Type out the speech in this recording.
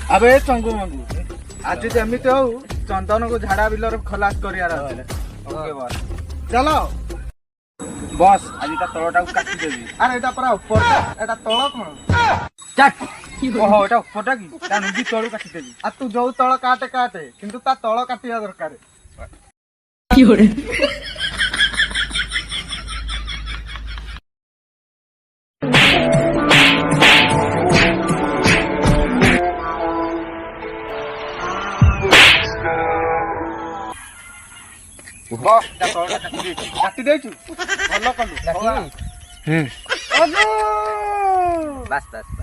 अबे चंगू मंगू आज जमीती हो चंदन को झाड़ा बिलर खलास कर चलो बस आज तलटा को काटिदेवी। अरे एटा पूरा ऊपर एटा तल कौन चट ओहो एटा ऊपरटा कि ता नुदी तळू काटिदेवी। आ तू जो तळ काटे काटे किंतु ता तळ काटिया दरकार। काटी देचु भल कलु बस बस